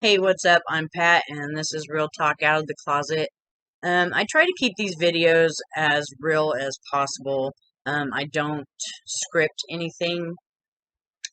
Hey, what's up? I'm Pat, and this is Real Talk Out of the Closet. I try to keep these videos as real as possible. I don't script anything.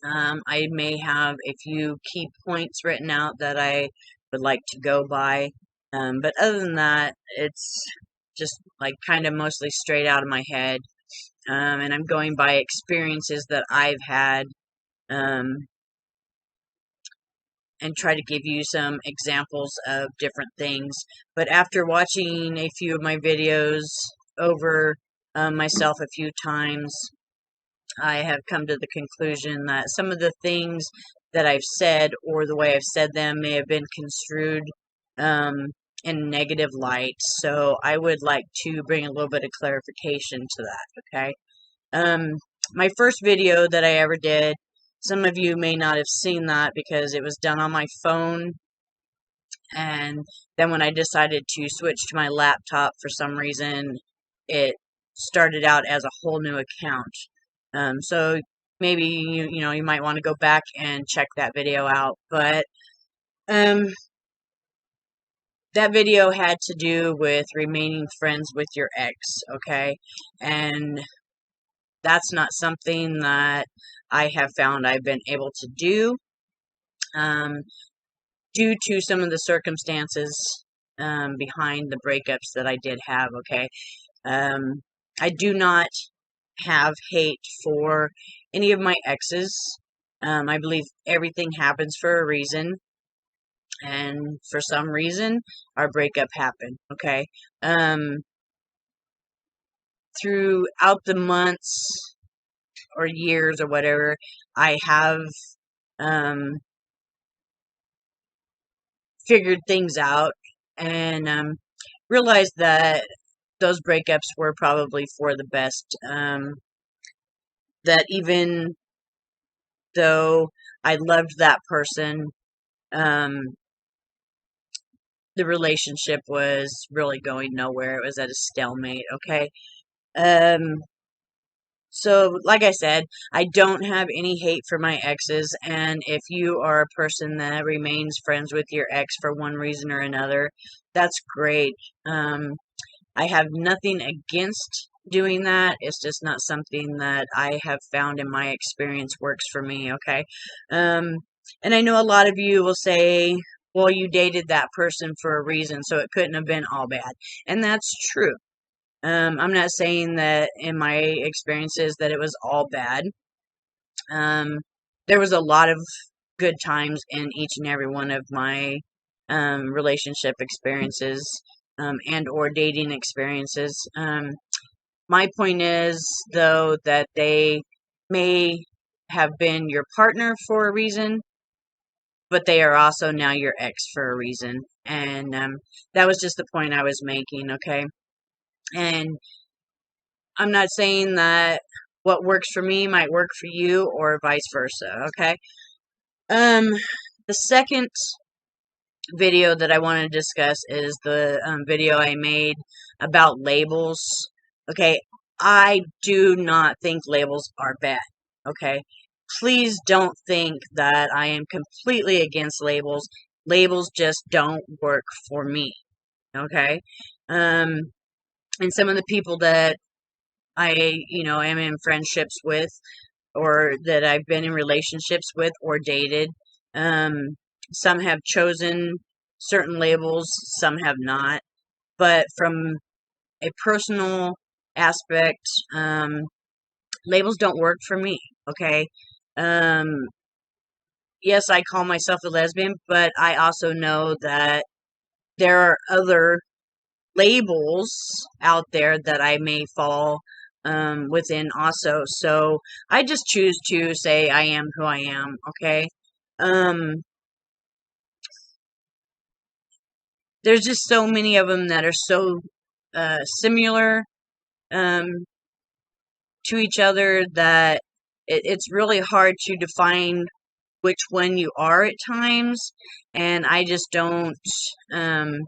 I may have a few key points written out that I would like to go by. But other than that, it's just like kind of mostly straight out of my head. And I'm going by experiences that I've had. Um, and try to give you some examples of different things. But after watching a few of my videos over myself a few times, I have come to the conclusion that some of the things that I've said or the way I've said them may have been construed um, in a negative light. So I would like to bring a little bit of clarification to that, okay? Um, my first video that I ever did, some of you may not have seen that because it was done on my phone, and then when I decided to switch to my laptop for some reason, it started out as a whole new account. So maybe you might want to go back and check that video out. But um, that video had to do with remaining friends with your ex, okay? And that's not something that I have found I've been able to do um, due to some of the circumstances behind the breakups that I did have, okay? Um, I do not have hate for any of my exes. I believe everything happens for a reason, and for some reason, our breakup happened, okay? Um, Throughout the months or years or whatever, I have um, figured things out and realized that those breakups were probably for the best. That even though I loved that person, um, the relationship was really going nowhere. It was at a stalemate, okay? Um, So, like I said, I don't have any hate for my exes, and if you are a person that remains friends with your ex for one reason or another, that's great. I have nothing against doing that. It's just not something that I have found in my experience works for me, okay? Um, and I know a lot of you will say, well, you dated that person for a reason, so it couldn't have been all bad. And that's true. I'm not saying that in my experiences that it was all bad. Um, there was a lot of good times in each and every one of my relationship experiences and or dating experiences. My point is, though, that they may have been your partner for a reason, but they are also now your ex for a reason. And that was just the point I was making, okay? And I'm not saying that what works for me might work for you or vice versa, okay? Um, the second video that I want to discuss is the video I made about labels. Okay, I do not think labels are bad, okay? Please don't think that I am completely against labels. Labels just don't work for me, okay? Um, and some of the people that am in friendships with, or that I've been in relationships with or dated. Um, some have chosen certain labels, some have not. But from a personal aspect, labels don't work for me, okay? Um, yes, I call myself a lesbian, but I also know that there are other labels out there that I may fall within also. So I just choose to say I am who I am, okay? Um, there's just so many of them that are so similar um, to each other that it's really hard to define which one you are at times. And um,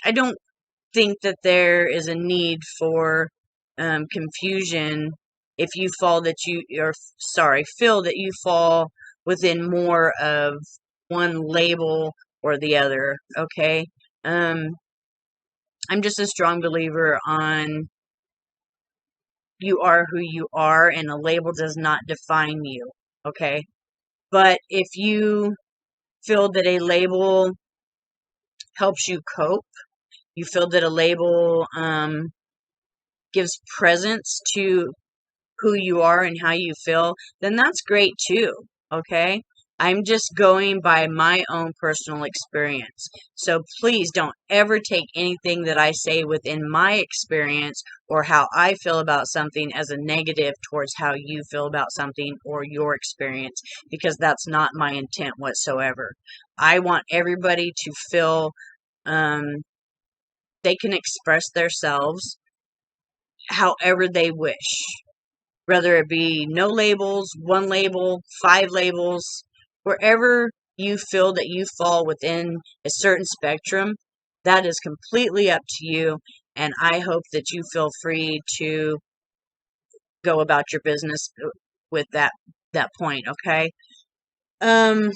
I don't think that there is a need for confusion if you fall that you, or sorry, feel that you fall within more of one label or the other, okay? I'm just a strong believer on you are who you are, and a label does not define you, okay? But if you feel that a label helps you cope, you feel that a label gives presence to who you are and how you feel, then that's great too, okay? I'm just going by my own personal experience. So please don't ever take anything that I say within my experience or how I feel about something as a negative towards how you feel about something or your experience, because that's not my intent whatsoever. I want everybody to feel they can express themselves however they wish, whether it be no labels, one label, 5 labels, wherever you feel that you fall within a certain spectrum, that is completely up to you. And I hope that you feel free to go about your business with that point, okay? The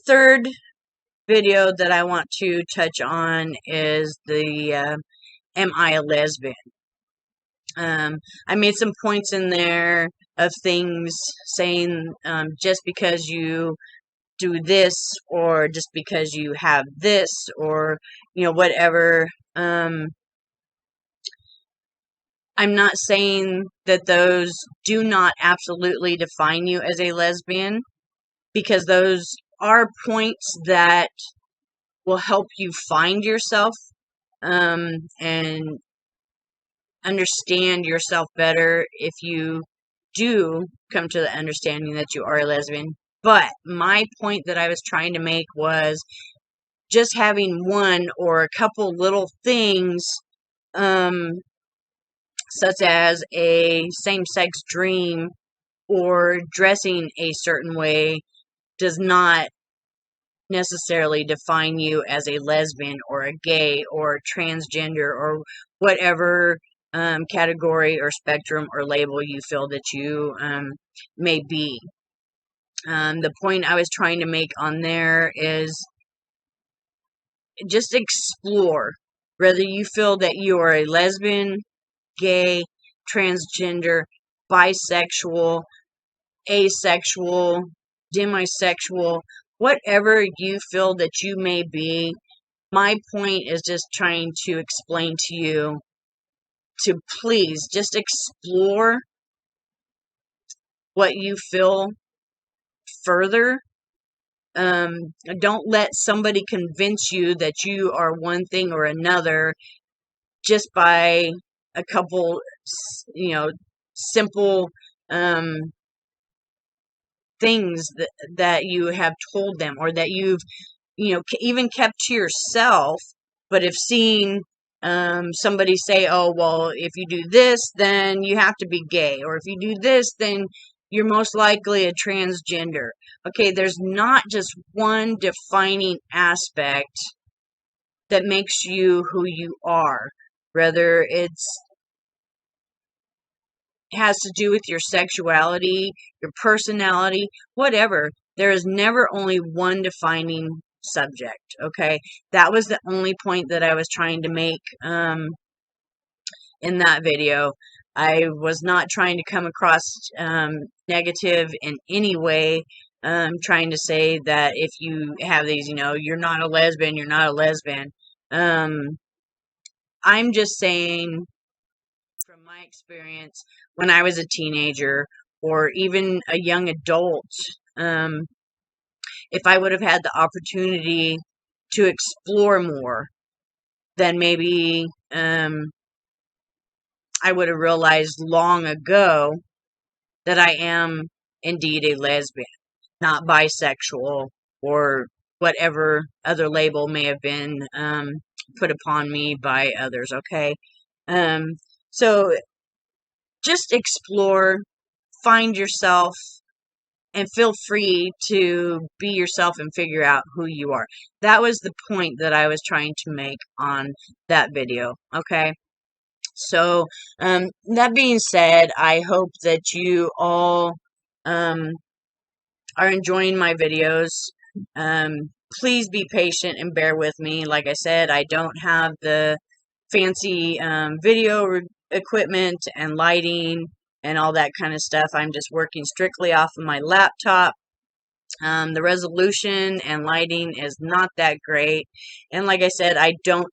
third video that I want to touch on is the Am I a Lesbian? I made some points in there of things saying just because you do this or just because you have this or whatever. I'm not saying that those do not absolutely define you as a lesbian, because those are points that will help you find yourself and understand yourself better if you do come to the understanding that you are a lesbian. But my point that I was trying to make was just having one or a couple little things, such as a same-sex dream or dressing a certain way, does not necessarily define you as a lesbian or a gay or transgender or whatever category or spectrum or label you feel that you may be. The point I was trying to make on there is just explore whether you feel that you are a lesbian, gay, transgender, bisexual, asexual, demisexual, whatever you feel that you may be. My point is just trying to explain to you to please just explore what you feel further. Don't let somebody convince you that you are one thing or another just by a couple, simple things that you have told them or that you've, even kept to yourself, but have seen somebody say, oh, well, if you do this, then you have to be gay, or if you do this, then you're most likely a transgender. Okay, there's not just one defining aspect that makes you who you are. Whether it has to do with your sexuality, your personality, whatever. There is never only one defining subject, okay? That was the only point that I was trying to make in that video. I was not trying to come across negative in any way, trying to say that if you have these, you're not a lesbian, you're not a lesbian. I'm just saying, from my experience, when I was a teenager or even a young adult, if I would have had the opportunity to explore more, then maybe I would have realized long ago that I am indeed a lesbian, not bisexual or whatever other label may have been put upon me by others, okay? So just explore, find yourself, and feel free to be yourself and figure out who you are. That was the point that I was trying to make on that video, okay? So, that being said, I hope that you all are enjoying my videos. Please be patient and bear with me. Like I said, I don't have the fancy video equipment and lighting and all that kind of stuff. I'm just working strictly off of my laptop. The resolution and lighting is not that great. And like I said, I don't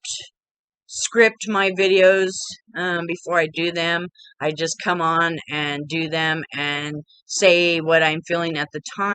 script my videos before I do them. I just come on and do them and say what I'm feeling at the time.